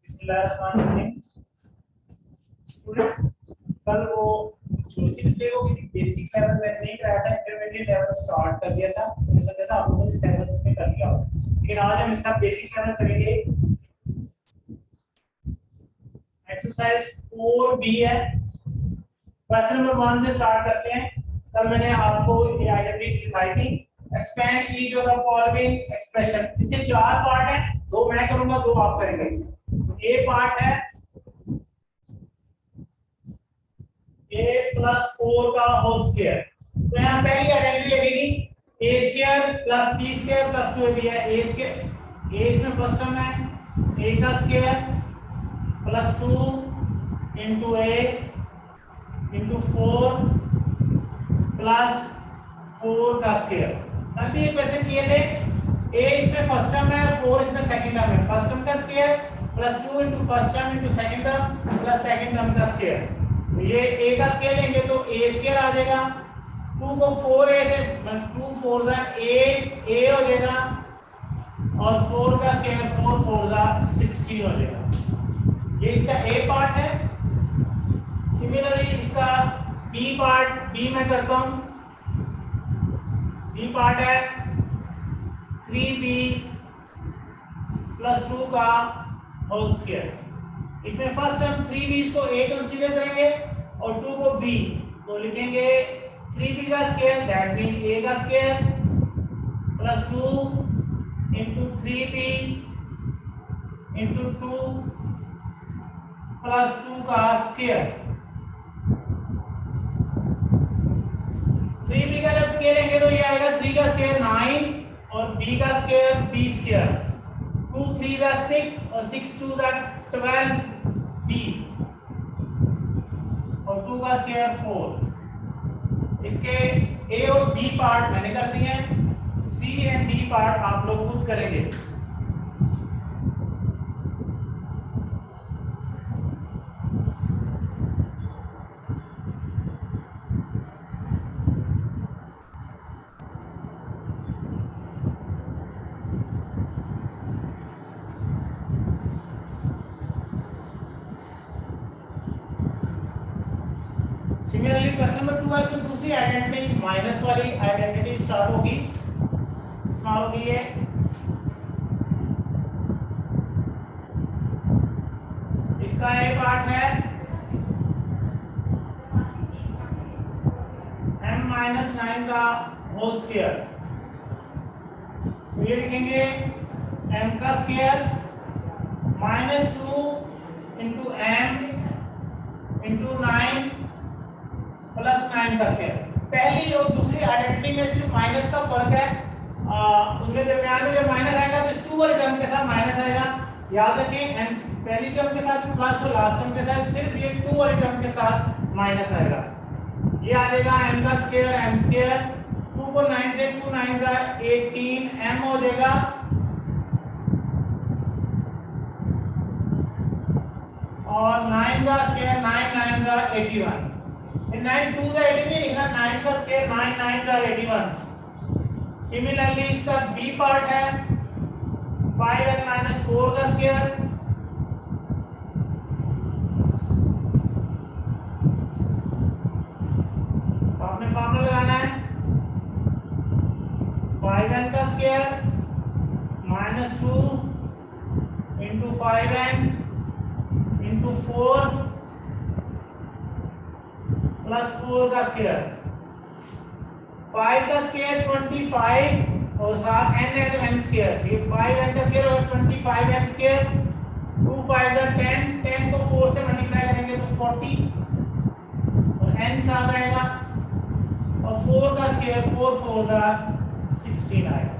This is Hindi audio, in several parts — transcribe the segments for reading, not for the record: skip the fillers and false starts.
बिस्मिल्लाहिर्रहमानिर्रहीम। स्टूडेंट्स, कल वो छोटी सी मिस्टेक हो गई थी, बेसिक लेवल में नहीं कराया था, इंटरमीडिएट लेवल स्टार्ट कर दिया था, जैसा जैसा आप लोगों ने 7th में कर लिया हो। लेकिन आज हम इसका बेसिक लेवल करेंगे। एक्सरसाइज 4B है। क्वेश्चन नंबर 1 से स्टार्ट करते हैं। कल मैंने आपको ये आइडेंटिटी सिखाई थी। Expand each of the following expression. इसके 4 पार्ट हैं, 2 मैं करूंगा, 2 आप करेंगे। ए पार्ट है a plus 4 का होल स्क्वायर। तो यहाँ पहली आइडेंटिटी लगेगी a square plus b square plus 2ab है। a स्क्वायर a इसमें फर्स्ट टर्म है, a का square plus 2 into a into 4 plus 4 का स्क्वायर। अभी ये क्वेश्चन किए थे, a इसमें फर्स्ट टर्म है, 4 इसमें सेकंड टर्म है। फर्स्ट टर्म का square plus 2 into first term into second term plus second term का स्क्वायर। ये a का स्क्वायर लेंगे तो a स्क्वायर आ जाएगा। 2 को 4a से 2 4 जा a हो जाएगा और 4 का स्क्वायर 4 4 जा 16 हो जाएगा। ये इसका a पार्ट है। सिमिलरली इसका b पार्ट, b मैं करता हूं। b पार्ट है 3b प्लस 2 का होल स्क्वायर। इसमें फर्स्ट टर्म 3b को a कंसीडर करेंगे और 2 को b, तो लिखेंगे 3b का स्क्वायर दैट मीन a का square plus 2 into 3b into 2 plus 2 का स्क्वायर। 3b का जब स्क्वायर लेंगे तो ये आएगा 3 का स्क्वायर 9 और b का स्क्वायर b स्क्वायर। 2 3 जा 6 और 6 2 जा 12 b और 2 का स्क्वायर 4। इसके a और b पार्ट मैंने कर दिए हैं, c एंड d पार्ट आप लोग खुद करेंगे। सिमिलरली क्वेश्चन नंबर 2 है, इसमें दूसरी आइडेंटिटी माइनस वाली आइडेंटिटी स्टार्ट होगी, इस्तेमाल होगी। ये इसका ए पार्ट है m-9 का होल स्क्वायर। तो ये लिखेंगे m का square -2 into m into 9 plus 9 का स्क्वायर। पहली और दूसरी आइडेंटिटी में सिर्फ माइनस का फर्क है। उनके दरमियान में जब माइनस आएगा तो इस 2 वाले टर्म के साथ माइनस आएगा। याद रखें m पहली टर्म के साथ प्लस और लास्ट टर्म के साथ सिर्फ ये 2 वाले टर्म के साथ माइनस आएगा। ये आ जाएगा m का स्क्वायर m स्क्वायर। 2 को 9 से 2 9 जा 18 m हो जाएगा और 9 का स्क्वायर 9 9 जा 81। 9 2 जा 80 नहीं लिखना, 9 का स्क्वायर 9 9 जा 81। सिमिलरली इसका b पार्ट है 5n - 4 का स्क्वायर आपने फॉर्मूला लगाना है 5n का square -2 into 5n into 4 plus 4 का स्क्वायर। 5 का स्क्वायर 25 और साथ n है तो n स्क्वायर। ये 5n का स्क्वायर और 25n स्क्वायर। 2 5 जा 10, 10 को 4 से मल्टीप्लाई करेंगे तो 40 और n साथ आएगा और 4 का स्क्वायर 4 4 जा 16 आएगा।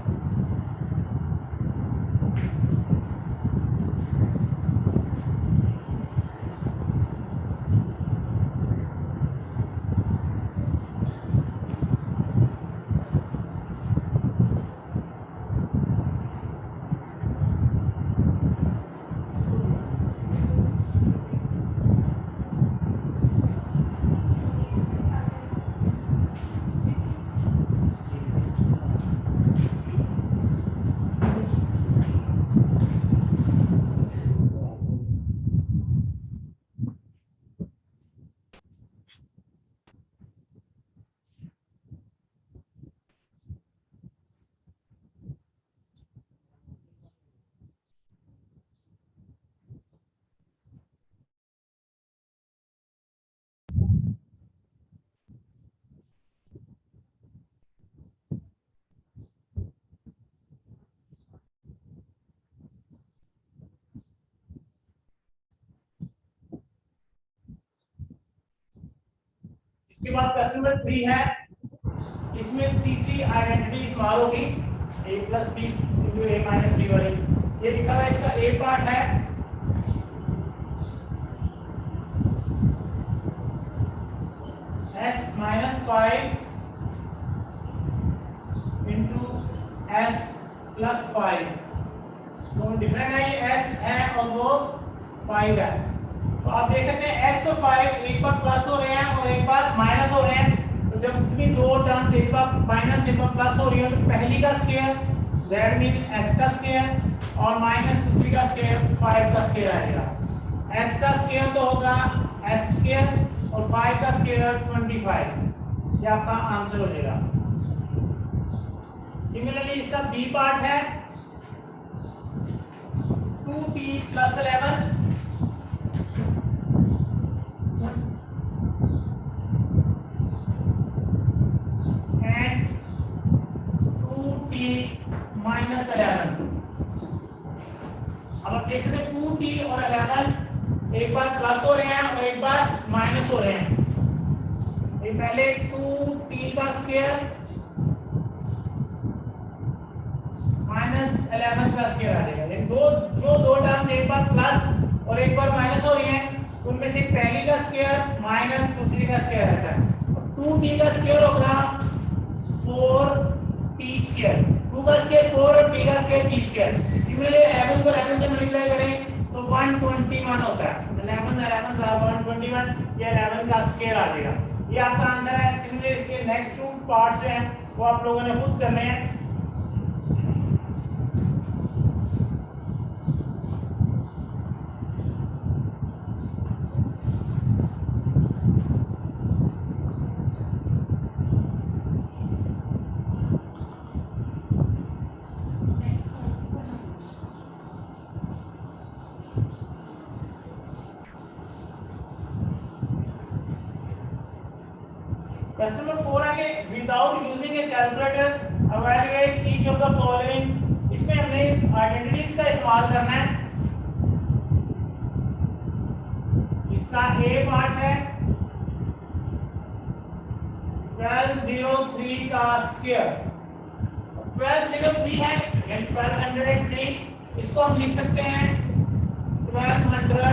उसके बाद क्वेश्चन नंबर 3 है, इसमें तीसरी आइडेंटिटी इस्तेमाल होगी a plus B into A minus B वाली। ये लिखा हुआ है, इसका ए पार्ट है s minus 5 into S plus 5। तो डिफरेंट है, ये s है और वो 5 है। तो आप देख सकते हैं s और 5 एक बार प्लस हो रहे हैं और एक बार माइनस हो रहे हैं। तो जब भी दो टर्म्स एक बार माइनस एक बार प्लस हो रही है तो पहली का स्क्वायर दैट मीन s का स्क्वायर और माइनस दूसरी का स्क्वायर 5 का स्क्वायर आएगा। s का स्क्वायर तो होगा s स्क्वायर और 5 का स्क्वायर 25। ये आपका आंसर हो जाएगा। सिमिलरली इसका बी पार्ट है 2t plus 11 and 2t minus 11। अब आप देख सकते हैं 2t और 11 एक बार प्लस हो रहे हैं और एक बार माइनस हो रहे हैं। ये पहले 2t का स्क्वायर माइनस 11 का स्क्वायर आ जाएगा। ये दो टर्म्स एक बार प्लस और एक बार माइनस हो रही हैं, उनमें से पहली का स्क्वायर माइनस दूसरी का स्क्वायर आता है। 2t का स्क्वायर होगा 4t स्क्वायर, 2 का स्क्वायर 4 और t का स्क्वायर t स्क्वायर। सिमिलरली 11 को 11 से मल्टीप्लाई करें तो 121 होता है। 11 11 का 121, ये 11 का स्क्वायर आ जाएगा। ये आपका आंसर है। सिमिलरली इसके नेक्स्ट टू पार्ट्स जो हैं वो आप लोगों ने खुद करने हैं। Question number 4 है कि without using a calculator evaluate each of the following। इसमें हमने आइडेंटिटीज का इस्तेमाल करना है। इसका ए पार्ट है 1203 का स्क्वायर। 1203 है यानी 1203, इसको हम लिख सकते हैं 1200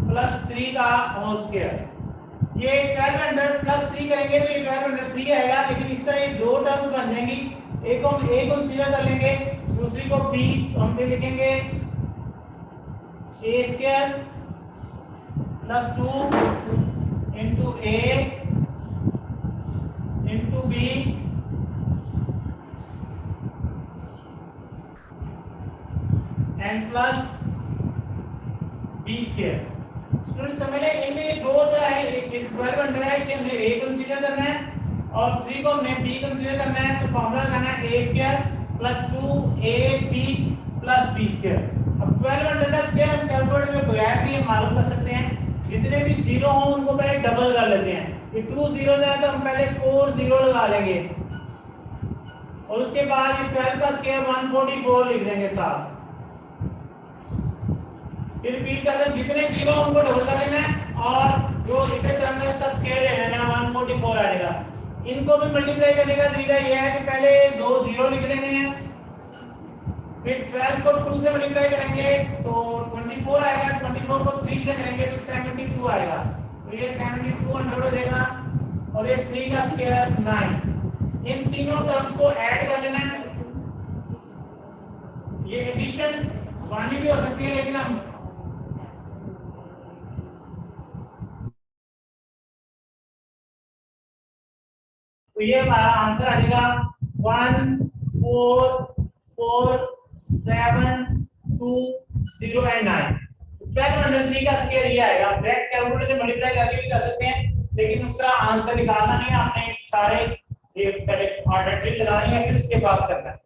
प्लस 3 का होल स्क्वायर। ये 1200 प्लस 3 करेंगे तो ये 1203 आएगा, लेकिन इस तरह ये दो टर्म्स बन जाएंगी। एक को हम a कंसीडर कर लेंगे, दूसरी को b। तो हम पे लिखेंगे a square plus 2 into a into b and plus b square. Student समझ लें, इनमें दो जो है, एक 1200 है, इसे हमने a कंसीडर करना है और 3 को हमने b कंसीडर करना है। तो फॉर्मूला लगाना है a square plus 2ab plus b square. अब 1200 का स्क्वायर हम कैलकुलेटर में बगैर भी मालूम कर सकते हैं। जितने भी जीरो हों उनको पहले डबल कर लेते हैं। ये 2 जीरोस है तो हम पहले 4 जीरो लगा लेंगे और उसके बाद ये 12 का स्क्वायर 144 लिख देंगे साथ। फिर रिपीट करते हैं, जितने जीरो उनको डबल कर लेना है और जो इधर टर्म है उसका स्क्वायर ले लेना है, 144 आएगा। इनको भी मल्टीप्लाई करने का तरीका ये है कि पहले दो जीरो लिख लेने हैं, फिर 12 को 2 से मल्टीप्लाई करेंगे तो 24 आएगा, 24 को 3 से करेंगे तो 72 आएगा। तो ये 72 100 हो जाएगा और ये 3 का स्क्वायर 9। इन तीनों टर्म्स को ऐड कर लेना है। ये एडिशन वाली भी हो सकती है, लेकिन हम तो ये हमारा आंसर आ जाएगा 14472 एंड 9। 1203 का स्क्वायर ये आएगा। डायरेक्ट कैलकुलेटर से मल्टीप्लाई करके भी कर सकते हैं, लेकिन उसका आंसर निकालना नहीं है, आपने सारे ये पहले आइडेंटिटी लगानी है फिर उसके बाद करना है।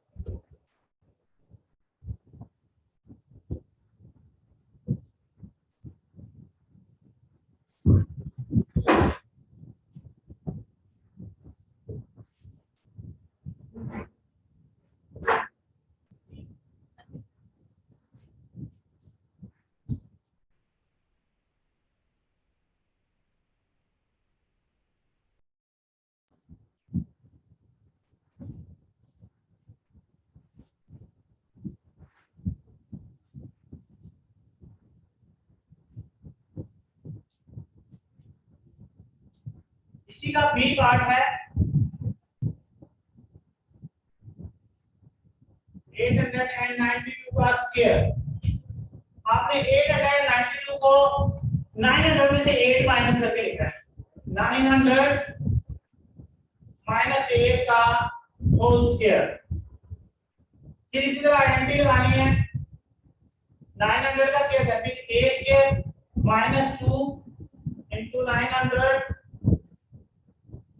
इसी का बी पार्ट है 892 का स्क्वायर। आपने 892 को 900 में से 8 माइनस करके लिखा है, 900 माइनस 8 का होल स्क्वायर। फिर इसी तरह आइडेंटिटी लगानी है, 900 का square that means a square minus 2 into 900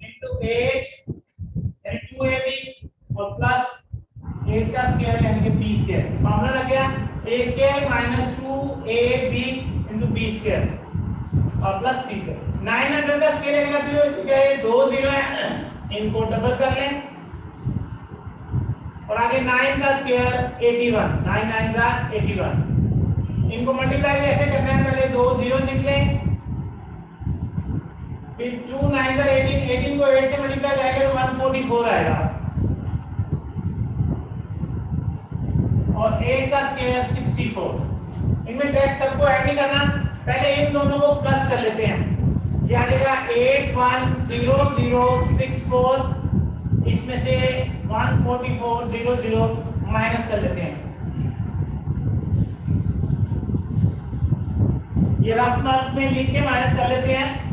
into 8 यानी 2ab और प्लस 8 का स्क्वायर यानी कि b स्क्वायर। फार्मूला लग गया a square minus 2ab into b square और प्लस b स्क्वायर। 900 का स्क्वायर यानी कि क्या है, दो जीरो है, इनको डबल कर लें और आगे 9 का स्क्वायर 81, 9 9 जा 81। इनको मल्टीप्लाई भी ऐसे करना है, पहले दो जीरो निकले, फिर 2 9 जा 18, 18 को 8 से मल्टीप्लाई करेंगे तो 144 आएगा और 8 का स्क्वायर 64। इनमें टेक्स्ट सबको ऐड नहीं करना, पहले इन दोनों को प्लस कर लेते हैं। ये आ जाएगा 810064, इसमें से 14400 माइनस कर लेते हैं। ये रफ मार्क में लिखे माइनस कर लेते हैं।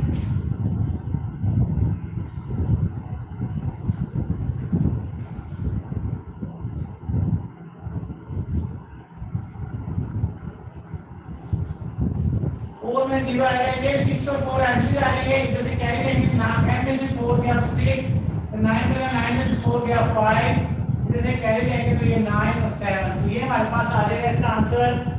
फोर में 0 आएगा, ये 6 और 4 ऐसे आएंगे, जैसे कैरी लेंगे ना, 10 में से 4 गया तो 6, 9 में से 4 गया 5, जैसे कैरी लेंगे तो ये 9 और 7। तो ये हमारे पास आ जाएगा इसका आंसर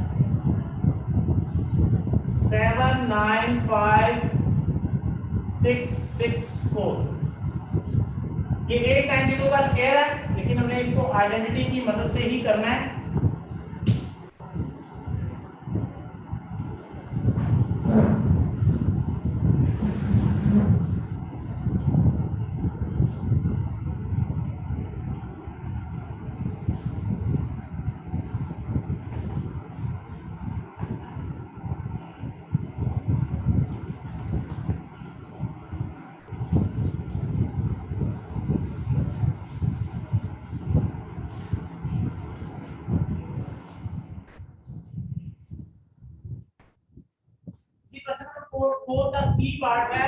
795664। ये 892 का स्क्वायर है, लेकिन हमने इसको आइडेंटिटी की मदद से ही करना है। फोर का सी पार्ट है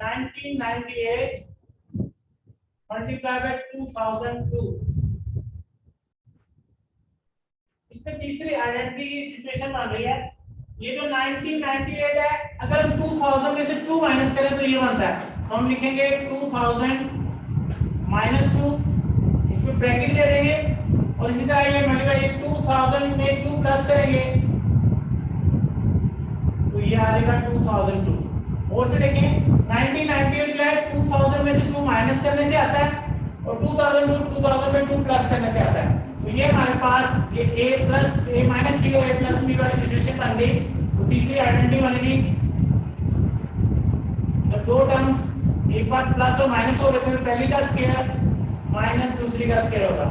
1998 मल्टीप्लाई बाय 2002। इसमें तीसरी आइडेंटिटी की सिचुएशन बन रही है। ये जो 1998 है, अगर हम 2000 में से 2 माइनस करें तो ये बनता है, तो हम लिखेंगे 2000 माइनस 2, इसमें ब्रैकेट दे देंगे और इसी तरह ये मल्टीप्लाई 2000 में 2 प्लस करेंगे तो ये आ जाएगा 2002। और से देखें 1998 जो है 2000 में से 2 माइनस करने से आता है और 2000 में 2 प्लस करने से आता है। तो ये हमारे पास ये a plus a minus b और a प्लस b वाली सिचुएशन बन गई। तो तीसरी आइडेंटिटी बनेगी, जब दो टर्म्स एक बार प्लस और माइनस हो रहे हैं, पहली का स्क्वायर माइनस दूसरी का स्क्वायर होगा।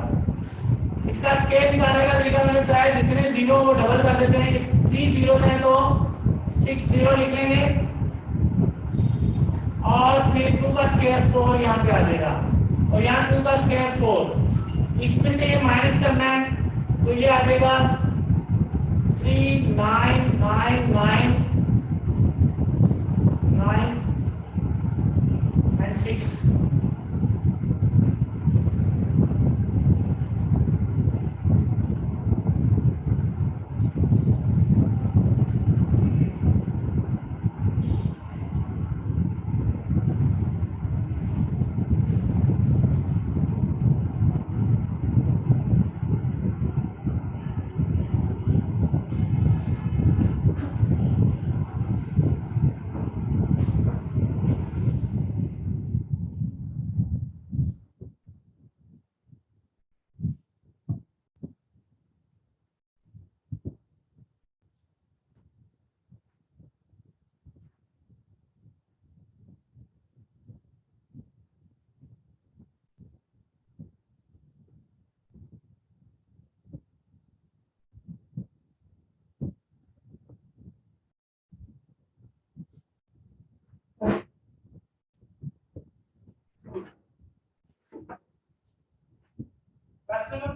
इसका स्क्वायर निकालने का तरीका मैंने बताया, जितने जीरो वो डबल कर देते हैं। 3 जीरो है तो 6 जीरो लिख लेंगे और फिर 2 का स्क्वायर 4 यहाँ पे आ जाएगा और यहाँ 2 का स्क्वायर 4, इसमें से ये माइनस करना है तो ये आ जाएगा 3999 and 6।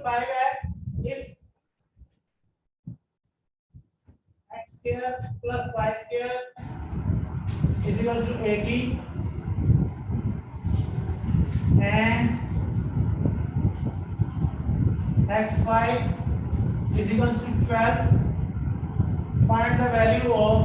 5 है if x square plus y square is equal to 80 and xy is equal to 12, find the value of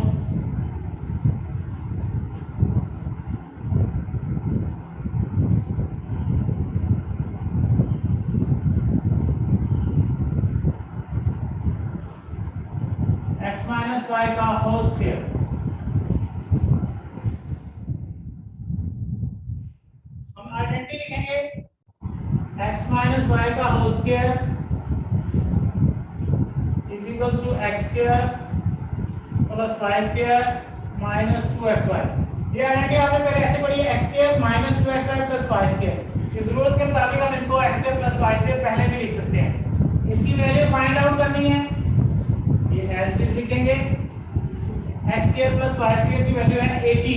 x minus y का होल स्क्वायर। हम आइडेंटिटी लिखेंगे x minus y का whole square is equal to x square plus y square minus 2xy। ये आइडेंटिटी आपने पहले ऐसे पढ़ी है x square minus 2xy plus y square. इस जरूरत के मुताबिक हम इसको x square plus y square पहले भी लिख सकते हैं। इसकी वैल्यू फाइंड आउट करनी है, ये एज इट इज लिखेंगे x square plus y square की वैल्यू है 80,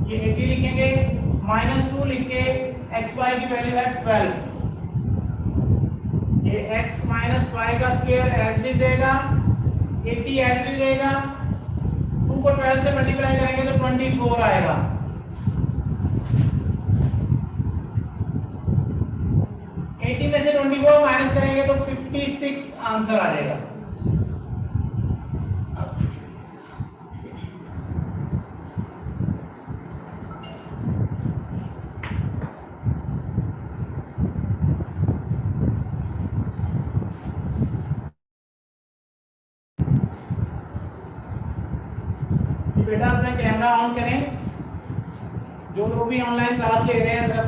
ये 80 लिखेंगे माइनस 2 लिख के xy की वैल्यू है 12, ये x माइनस y का स्क्वायर एज इट इज रहेगा 80 एज इट इज रहेगा, 2 को 12 से मल्टीप्लाई करेंगे तो 24 आएगा। में से 24 माइनस करेंगे तो 56 आंसर आ जाएगा। बेटा अपना कैमरा ऑन करें, जो लोग भी ऑनलाइन क्लास ले रहे हैं जरा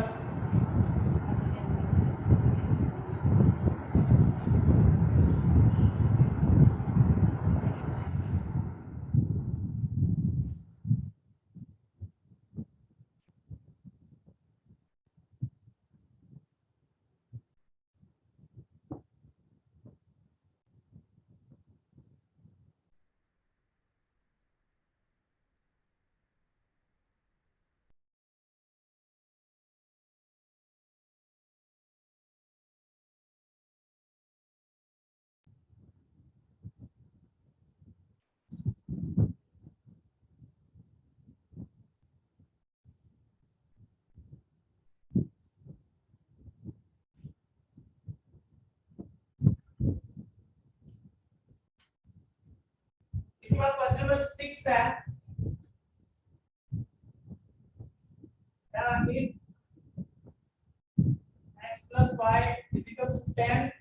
इसके बाद क्वेश्चन नंबर 6 है if x plus y is equals to 10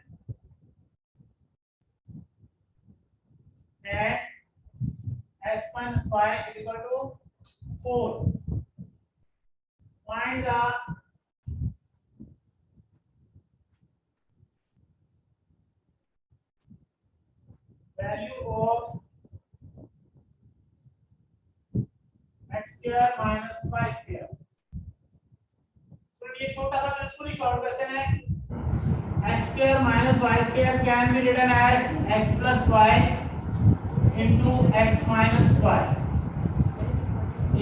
and x minus y is equal to 4, find the value of x square minus y square। तो ये छोटा सा बिल्कुल ही शॉर्ट क्वेश्चन है। x square minus y square can be written as x plus y into x minus y।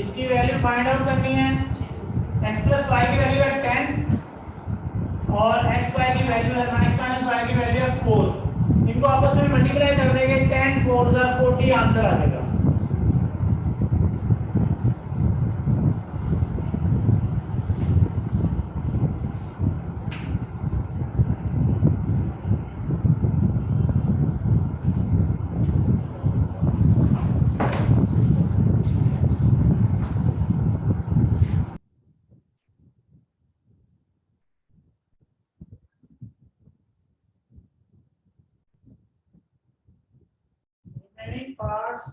इसकी वैल्यू फाइंड आउट करनी है। x plus y की वैल्यू है 10 और x y की वैल्यू है x minus y की वैल्यू है 4। इनको आपस में मल्टीप्लाई कर देंगे 10 4 40 आंसर आ जाएगा। Many parts